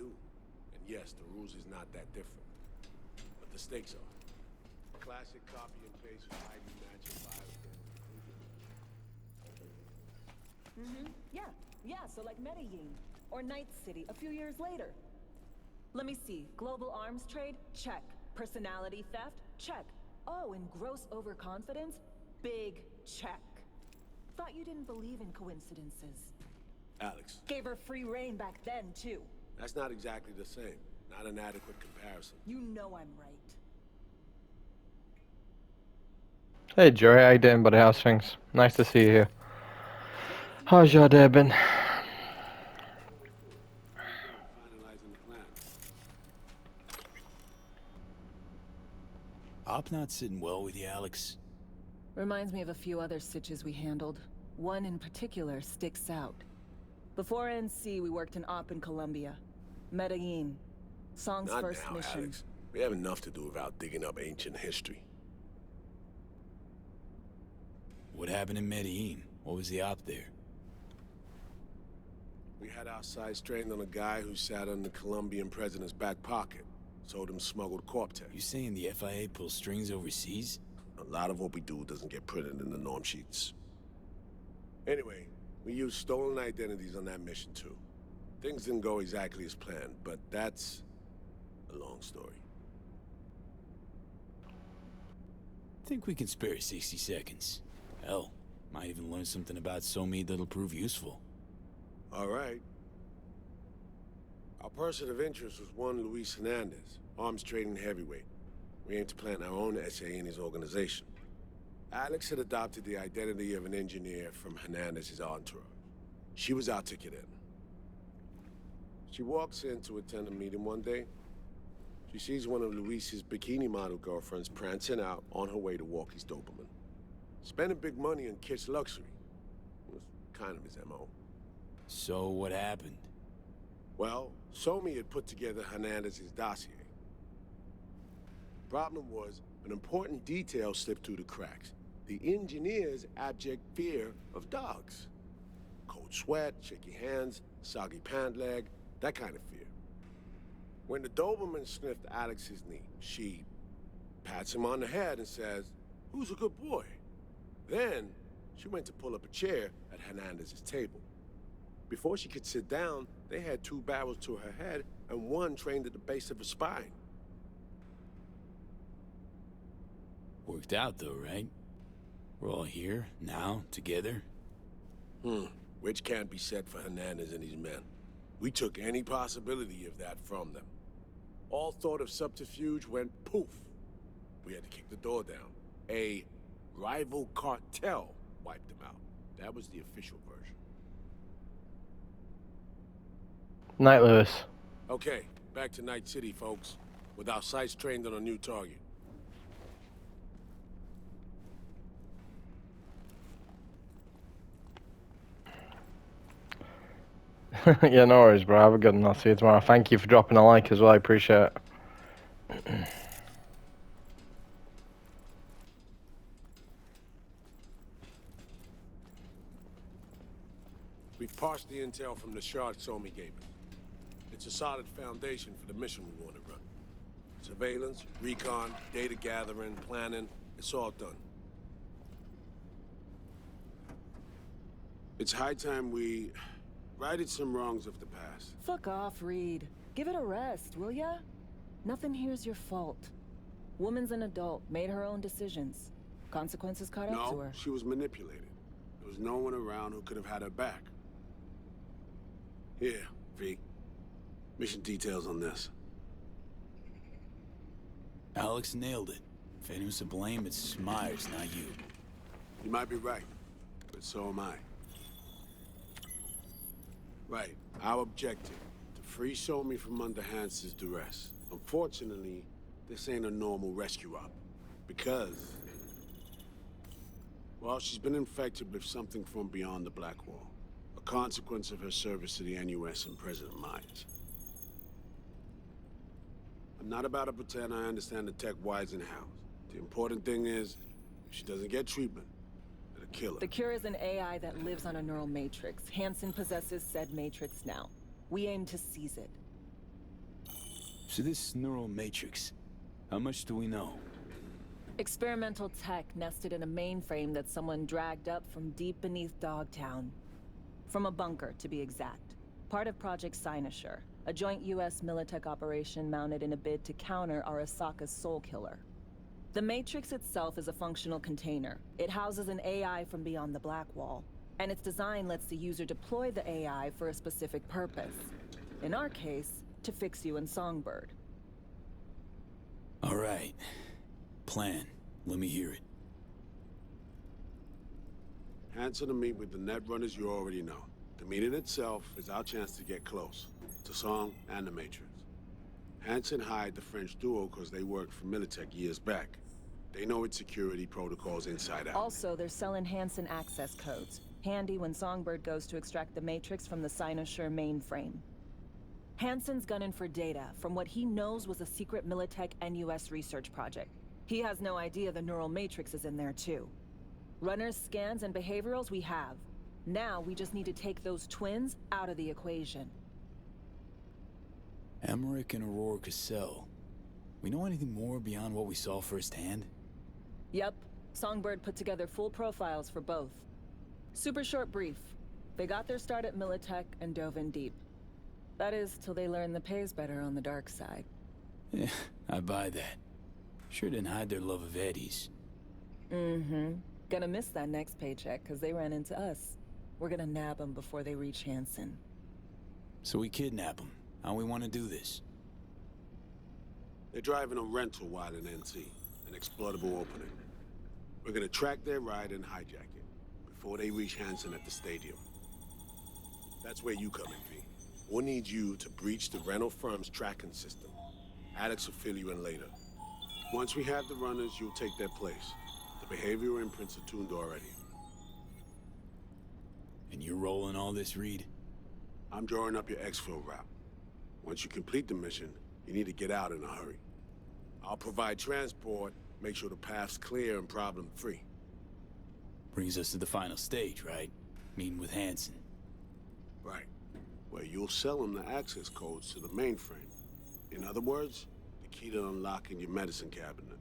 do. And yes, the rules is not that different. But the stakes are. Classic copy and paste with ID matching files. Yeah, so like Medellin. Or Night City a few years later. Let me see. Global arms trade? Check. Personality theft? Check. Oh, and gross overconfidence? Big check. Thought you didn't believe in coincidences. Alex, Gave her free reign back then, too. that's not exactly the same. Not an adequate comparison. You know I'm right. Hey Joey, how you doing, buddy? How's things? Nice to see you here. How's your day been? Finalizing the plan. Op not sitting well with you, Alex. Reminds me of a few other stitches we handled. One in particular sticks out. Before NC, we worked in Op in Colombia. Medellin. Song's Not first now, mission. Alex. We have enough to do without digging up ancient history. What happened in Medellin? What was the op there? We had our sights trained on a guy who sat in the Colombian president's back pocket. Sold him smuggled Corp-Tech. You saying the FIA pulls strings overseas? A lot of what we do doesn't get printed in the norm sheets. Anyway, we used stolen identities on that mission too. Things didn't go exactly as planned, but that's a long story. Think we can spare 60 seconds. Hell, might even learn something about Somi that'll prove useful. All right. Our person of interest was one Luis Hernandez, arms trading heavyweight. We aim to plant our own SA in his organization. Alex had adopted the identity of an engineer from Hernandez's entourage. She was our ticket in. She walks in to attend a meeting one day. She sees one of Luis's bikini model girlfriends prancing out on her way to walk his Doberman. Spending big money on kitsch luxury was kind of his MO. So what happened? Well, Somi had put together Hernandez's dossier. Problem was, an important detail slipped through the cracks. The engineer's abject fear of dogs. Cold sweat, shaky hands, soggy pant leg, that kind of fear. When the Doberman sniffed Alex's knee, she pats him on the head and says, "Who's a good boy?" Then, she went to pull up a chair at Hernandez's table. Before she could sit down, they had two barrels to her head and one trained at the base of her spine. Worked out though, right? We're all here, now, together. Which can't be said for Hernandez and his men. We took any possibility of that from them. All thought of subterfuge went poof. We had to kick the door down. A rival cartel wiped them out. That was the official version. Night, Lewis. Okay, back to Night City, folks. With our sights trained on a new target. Yeah, no worries, bro. Have a good one. I'll see you tomorrow. Thank you for dropping a like as well. I appreciate it. We've parsed the intel from the shard Somi gave us. It's a solid foundation for the mission we want to run. Surveillance, recon, data gathering, planning, it's all done. It's high time we righted some wrongs of the past. Fuck off, Reed. Give it a rest, will ya? Nothing here's your fault. Woman's an adult, made her own decisions. Consequences caught up to No, her. she was manipulated. There was no one around who could have had her back. Here, V. Mission details on this. Alex nailed it. If anyone's to blame, it's Myers, not you. You might be right, but so am I. Right, our objective, to free Somi from under Hansen's duress. Unfortunately, this ain't a normal rescue op. Because, well, she's been infected with something from beyond the Black Wall. A consequence of her service to the NUS and President Myers. I'm not about to pretend I understand the tech whys and hows. The important thing is, if she doesn't get treatment, it'll kill her. The cure is an AI that lives on a neural matrix. Hansen possesses said matrix now. We aim to seize it. So this neural matrix, how much do we know? Experimental tech nested in a mainframe that someone dragged up from deep beneath Dogtown. From a bunker, to be exact. Part of Project Cynosure, a joint US Militech operation mounted in a bid to counter Arasaka's Soul Killer. The Matrix itself is a functional container. It houses an AI from beyond the Black Wall, and its design lets the user deploy the AI for a specific purpose. In our case, to fix you and Songbird. All right. Plan. Let me hear it. Hanson to meet with the Netrunners you already know. The meeting itself is our chance to get close to Song and the Matrix. Hanson hired the French duo because they worked for Militech years back. They know its security protocols inside out. Also, they're selling Hanson access codes. Handy when Songbird goes to extract the Matrix from the Cynosure mainframe. Hanson's gunning for data from what he knows was a secret Militech and US research project. He has no idea the neural matrix is in there too. Runners, scans, and behaviorals we have. Now we just need to take those twins out of the equation. Emmerich and Aurora Cassell. We know anything more beyond what we saw firsthand? Yep. Songbird put together full profiles for both. Super short brief. They got their start at Militech and dove in deep. That is, till they learned the pay's better on the dark side. Yeah, I buy that. Sure didn't hide their love of Eddie's. Mm-hmm. Gonna miss that next paycheck, because they ran into us. We're gonna nab them before they reach Hanson. So we kidnap them. How we want to do this? They're driving a rental while in NC, an exploitable opening. We're gonna track their ride and hijack it, before they reach Hanson at the stadium. That's where you come in, V. We'll need you to breach the rental firm's tracking system. Alex will fill you in later. Once we have the runners, you'll take their place. The behavioral imprints are tuned already. And you're rolling all this, Reed? I'm drawing up your exfil route. Once you complete the mission, you need to get out in a hurry. I'll provide transport, make sure the path's clear and problem-free. Brings us to the final stage, right? Meeting with Hanson. Right. Where you'll sell them the access codes to the mainframe. In other words, the key to unlocking your medicine cabinet.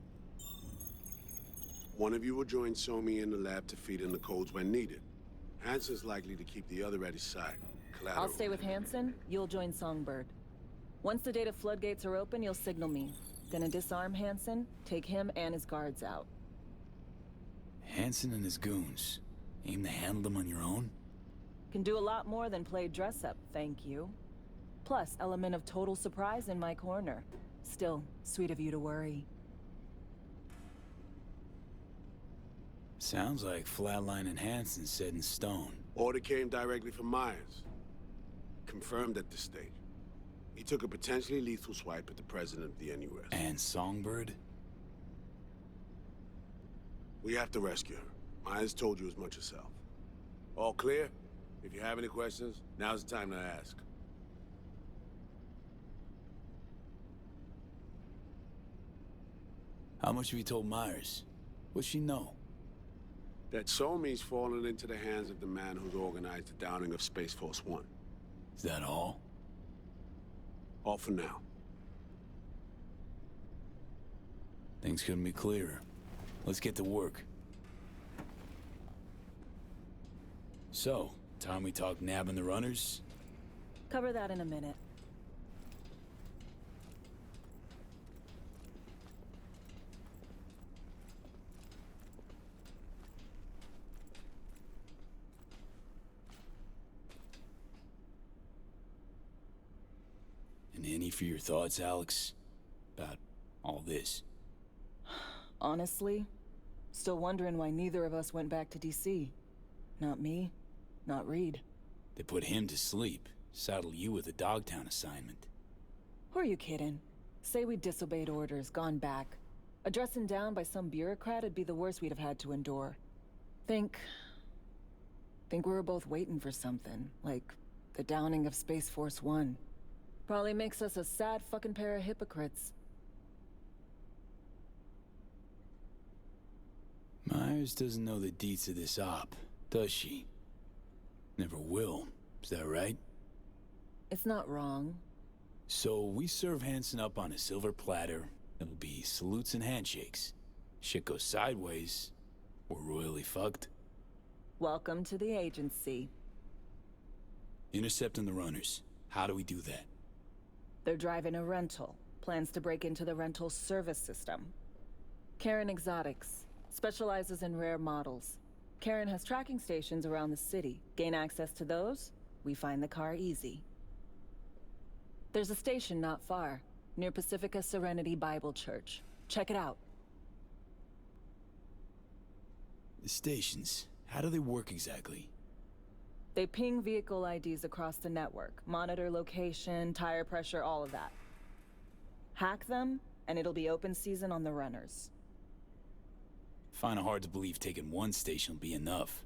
One of you will join Somi in the lab to feed in the codes when needed. Hanson's likely to keep the other at his side. Collateral. I'll stay with Hanson, you'll join Songbird. Once the data floodgates are open, you'll signal me. Gonna disarm Hanson, take him and his guards out. Hanson and his goons. Aim to handle them on your own? Can do a lot more than play dress-up, thank you. Plus, element of total surprise in my corner. Still, sweet of you to worry. Sounds like Flatline and Hanson set in stone. Order came directly from Myers. Confirmed at this stage. He took a potentially lethal swipe at the president of the NUS. And Songbird? We have to rescue her. Myers told you as much herself. All clear? If you have any questions, now's the time to ask. How much have you told Myers? What's she know? That Somi's fallen into the hands of the man who's organized the downing of Space Force One. Is that all? All for now. Things couldn't be clearer. Let's get to work. So, time we talk nabbing the runners? Cover that in a minute. And any for your thoughts, Alex? About all this? Honestly, still wondering why neither of us went back to DC. Not me, not Reed. They put him to sleep, saddle you with a Dogtown assignment. Who are you kidding? Say we disobeyed orders, gone back. A dressing down by some bureaucrat would be the worst we'd have had to endure. Think we were both waiting for something, like the downing of Space Force One. Probably makes us a sad fucking pair of hypocrites. Myers doesn't know the deets of this op, does she? Never will, is that right? It's not wrong. So we serve Hansen up on a silver platter. It'll be salutes and handshakes. Shit goes sideways, we're royally fucked. Welcome to the agency. Intercepting the runners. How do we do that? They're driving a rental. Plans to break into the rental service system. Karen Exotics. Specializes in rare models. Karen has tracking stations around the city. Gain access to those, we find the car easy. There's a station not far, near Pacifica Serenity Bible Church. Check it out. The stations, how do they work exactly? They ping vehicle IDs across the network, monitor location, tire pressure, all of that. Hack them, and it'll be open season on the runners. Find it hard to believe taking one station will be enough.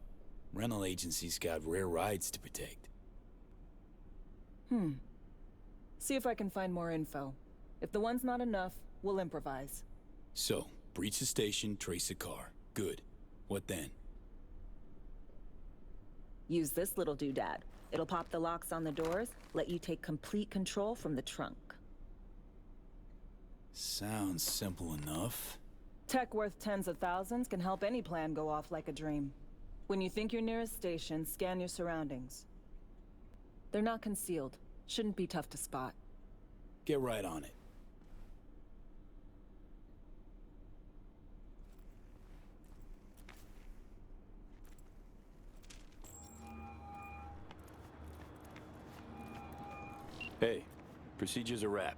Rental agencies got rare rides to protect. See if I can find more info. If the one's not enough, we'll improvise. So, breach the station, trace the car. Good. What then? Use this little doodad. It'll pop the locks on the doors, let you take complete control from the trunk. Sounds simple enough. Tech worth tens of thousands can help any plan go off like a dream. When you think your nearest station, scan your surroundings. They're not concealed. Shouldn't be tough to spot. Get right on it. Hey, procedure's a wrap.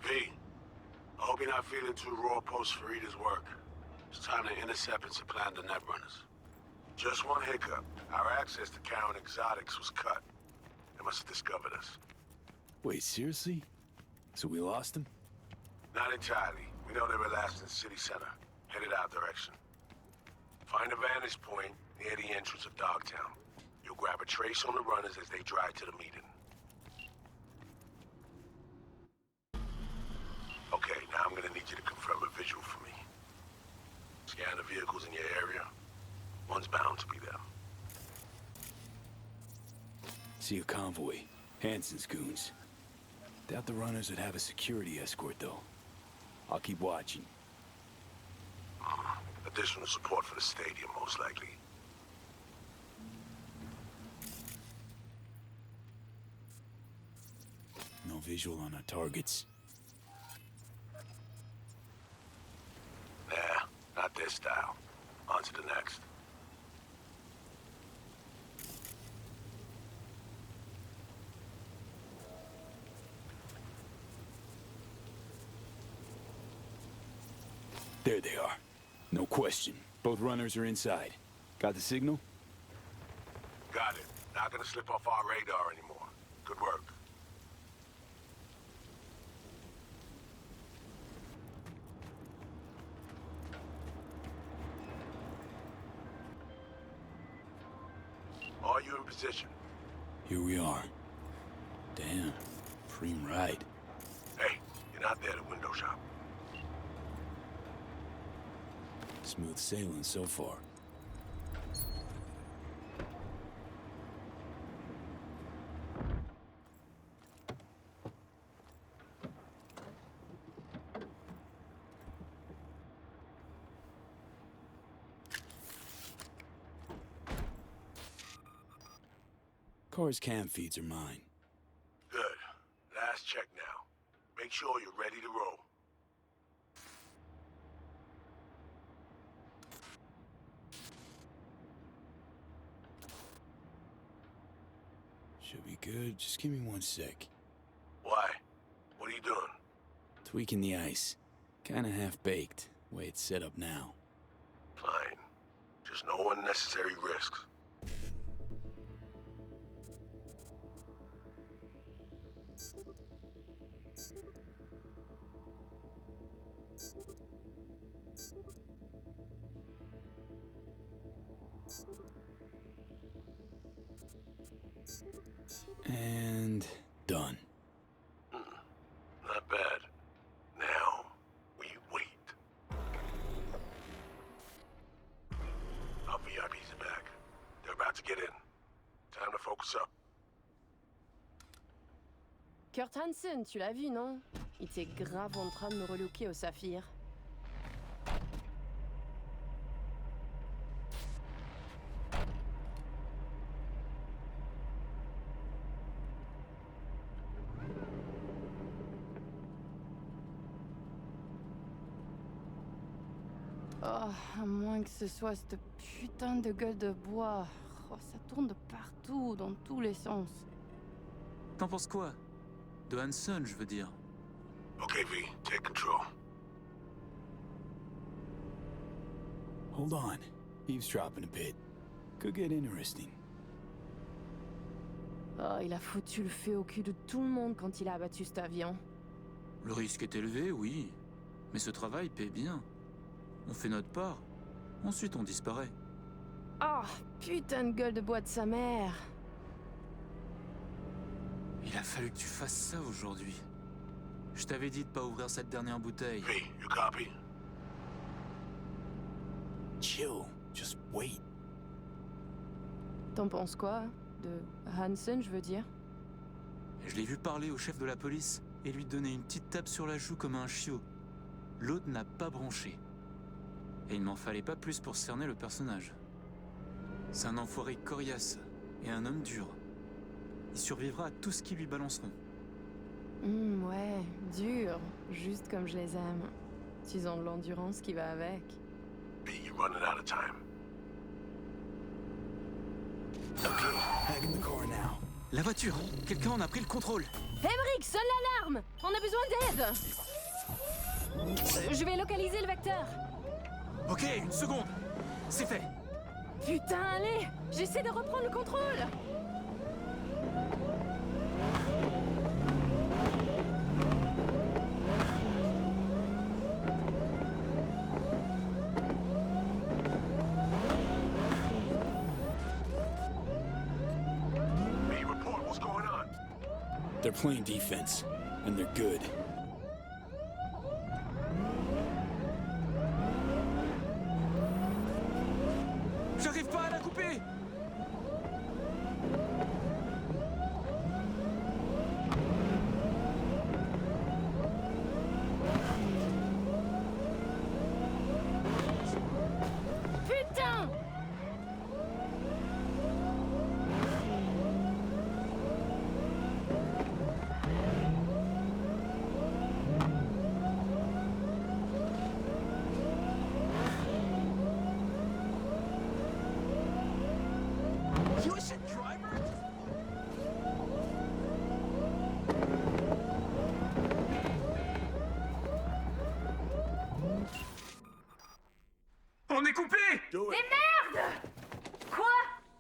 V, I hope you're not feeling too raw post Farida's work. It's time to intercept and supplant the netrunners. Just one hiccup. Our access to Karen Exotics was cut. They must have discovered us. Wait, seriously? So we lost him? Not entirely. We know they were last in city center, headed our direction. Find a vantage point near the entrance of Dogtown. You'll grab a trace on the runners as they drive to the meeting. Okay, now I'm gonna need you to confirm a visual for me. Scan the vehicles in your area. One's bound to be there. See a convoy. Hansen's goons. Doubt the runners would have a security escort, though. I'll keep watching. Additional support for the stadium, most likely. No visual on our targets. Nah, not this style. On to the next. There they are. No question. Both runners are inside. Got the signal? Got it. Not gonna slip off our radar anymore. Good work. Are you in position? Here we are. Damn. Preem ride. Hey, you're not there to window shop. Smooth sailing so far. Car's cam feeds are mine. Good. Last check now. Make sure you're ready to roll. Should be good. Just give me 1 sec. Why? What are you doing? Tweaking the ice. Kinda half-baked, way it's set up now. Fine. Just no unnecessary risks. And done. Not bad. Now, we wait. Our VIPs are back. They're about to get in. Time to focus up. Kurt Hansen, tu l'as vu, non? Il était grave en train de me relooker au saphir. Oh, à moins que ce soit cette putain de gueule de bois. Oh, ça tourne de partout, dans tous les sens. T'en penses quoi? De Hanson, je veux dire. Okay, V, take control. Hold on. Eavesdropping a bit. Could get interesting. Oh, il a foutu le feu au cul de tout le monde quand il a abattu cet avion. Le risque est élevé, oui. Mais ce travail paie bien. On fait notre part. Ensuite, on disparaît. Oh, putain de gueule de bois de sa mère. Il a fallu que tu fasses ça aujourd'hui. Je t'avais dit de pas ouvrir cette dernière bouteille. V, you copy? Chill. Just wait. T'en penses quoi? De Hansen, je veux dire? Je l'ai vu parler au chef de la police et lui donner une petite tape sur la joue comme un chiot. L'autre n'a pas bronché. Et il m'en fallait pas plus pour cerner le personnage. C'est un enfoiré coriace et un homme dur. Il survivra à tout ce qu'ils lui balanceront. Ouais, dur. Juste comme je les aime. Ils ont de l'endurance qui va avec. V, you're running out of time. Okay, back in the car now. La voiture! Quelqu'un en a pris le contrôle! Emmerich, sonne l'alarme! On a besoin d'aide! Je vais localiser le vecteur. Ok, une seconde! C'est fait! Putain, allez! J'essaie de reprendre le contrôle! V, report what's going on. They're playing defense, and they're good. J'arrive pas à la couper! Putain! On est coupé! Do it. Merde! Quoi?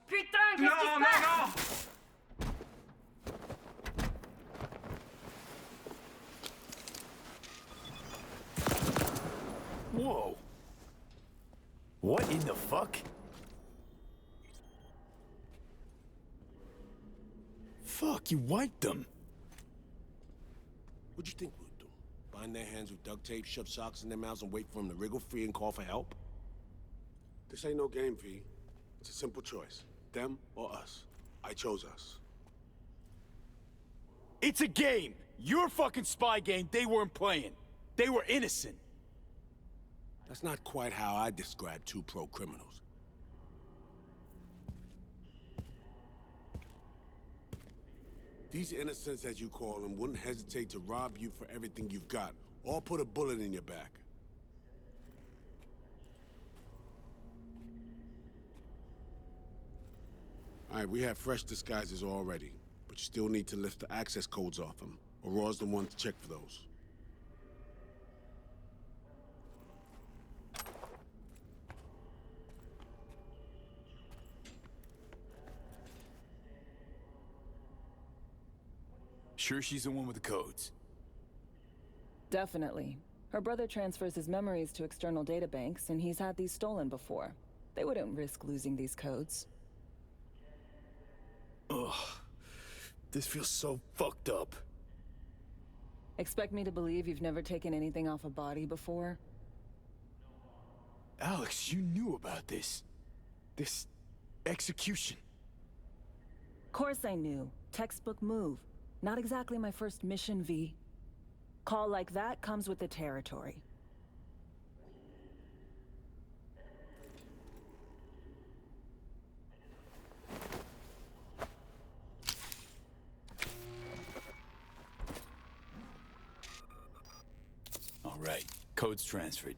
Putain, qu'est-ce qui se Non, passe? non! Whoa. What in the fuck? Fuck, you wiped them. What'd you think we'd do? Bind their hands with duct tape, shove socks in their mouths, and wait for them to wriggle free and call for help? This ain't no game, V. It's a simple choice. Them or us. I chose us. It's a game. Your fucking spy game they weren't playing. They were innocent. That's not quite how I describe two pro-criminals. These innocents, as you call them, wouldn't hesitate to rob you for everything you've got, or put a bullet in your back. All right, we have fresh disguises already, but you still need to lift the access codes off them. Aurora's the one to check for those. Sure she's the one with the codes? Definitely. Her brother transfers his memories to external databanks, and he's had these stolen before. They wouldn't risk losing these codes. Ugh. This feels so fucked up. Expect me to believe you've never taken anything off a body before? Alex, you knew about this. This execution. Course I knew. Textbook move. Not exactly my first mission, V. Call like that comes with the territory. All right, code's transferred.